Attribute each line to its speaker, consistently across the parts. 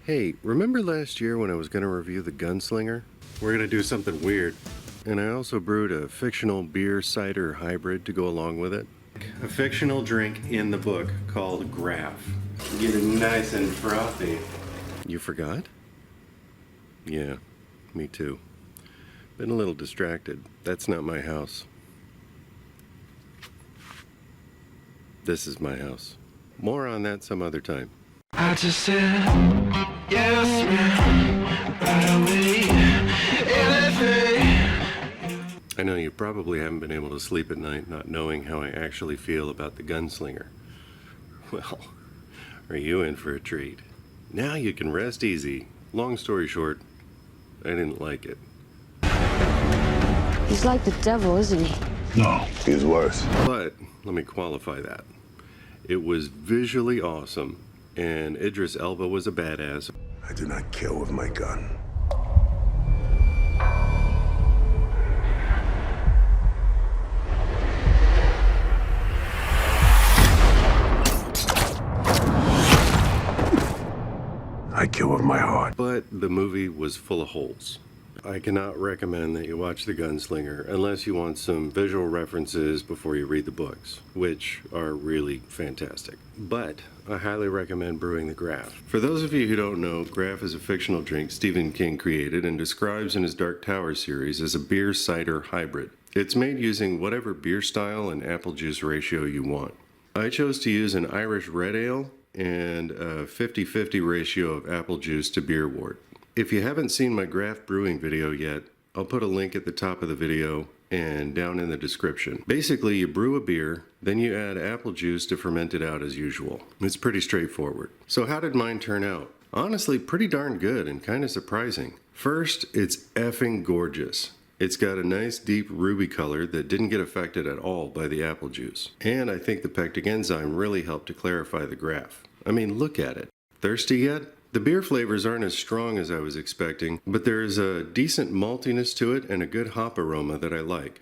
Speaker 1: Hey, remember last year when I was going to review the Gunslinger? We're going to do something weird. And I also brewed a fictional beer cider hybrid to go along with it. A fictional drink in the book called Graf. Get it nice and frothy. You forgot? Yeah, me too. Been a little distracted. That's not my house. This is my house. More on that some other time.
Speaker 2: I just said, yes, man, right away, anything.
Speaker 1: I know you probably haven't been able to sleep at night not knowing how I actually feel about the Gunslinger. Well, are you in for a treat? Now you can rest easy. Long story short, I didn't like it.
Speaker 3: He's like the devil, isn't he?
Speaker 4: No, he's worse.
Speaker 1: But let me qualify that. It was visually awesome, and Idris Elba was a badass.
Speaker 4: I do not kill with my gun. I kill with my heart.
Speaker 1: But the movie was full of holes. I cannot recommend that you watch The Gunslinger unless you want some visual references before you read the books, which are really fantastic. But I highly recommend brewing the Graf. For those of you who don't know, Graf is a fictional drink Stephen King created and describes in his Dark Tower series as a beer cider hybrid. It's made using whatever beer style and apple juice ratio you want. I chose to use an Irish red ale and a 50-50 ratio of apple juice to beer wort. If you haven't seen my Graf brewing video yet, I'll put a link at the top of the video and down in the description. Basically, you brew a beer, then you add apple juice to ferment it out as usual. It's pretty straightforward. So how did mine turn out? Honestly, pretty darn good and kind of surprising. First, it's effing gorgeous. It's got a nice deep ruby color that didn't get affected at all by the apple juice. And I think the pectic enzyme really helped to clarify the Graf. I mean, look at it. Thirsty yet? The beer flavors aren't as strong as I was expecting, but there is a decent maltiness to it and a good hop aroma that I like.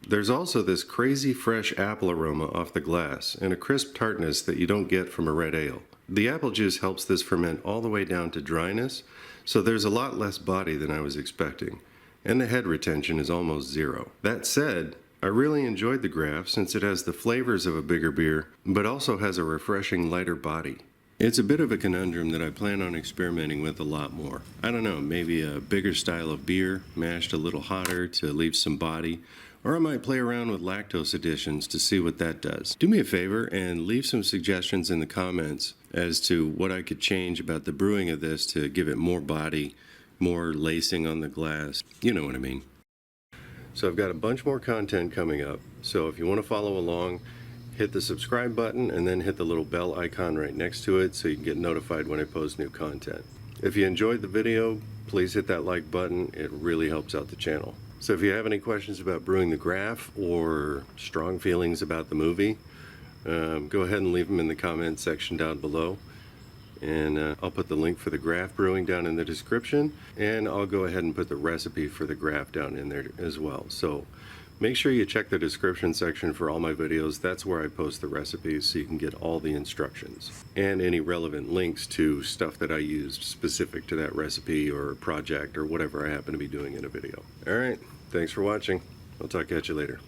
Speaker 1: There's also this crazy fresh apple aroma off the glass and a crisp tartness that you don't get from a red ale. The apple juice helps this ferment all the way down to dryness, so there's a lot less body than I was expecting, and the head retention is almost zero. That said, I really enjoyed the Graf since it has the flavors of a bigger beer, but also has a refreshing lighter body. It's a bit of a conundrum that I plan on experimenting with a lot more. I don't know, maybe a bigger style of beer, mashed a little hotter to leave some body, or I might play around with lactose additions to see what that does. Do me a favor and leave some suggestions in the comments as to what I could change about the brewing of this to give it more body, more lacing on the glass. You know what I mean. So I've got a bunch more content coming up, so if you want to follow along, hit the subscribe button and then hit the little bell icon right next to it so you can get notified when I post new content. If you enjoyed the video, please hit that like button. It really helps out the channel. So if you have any questions about brewing the Graf or strong feelings about the movie, go ahead and leave them in the comments section down below. And I'll put the link for the Graf brewing down in the description, and I'll go ahead and put the recipe for the Graf down in there as well. So make sure you check the description section for all my videos. That's where I post the recipes so you can get all the instructions and any relevant links to stuff that I used specific to that recipe or project or whatever I happen to be doing in a video. All right, thanks for watching. I'll talk at you later.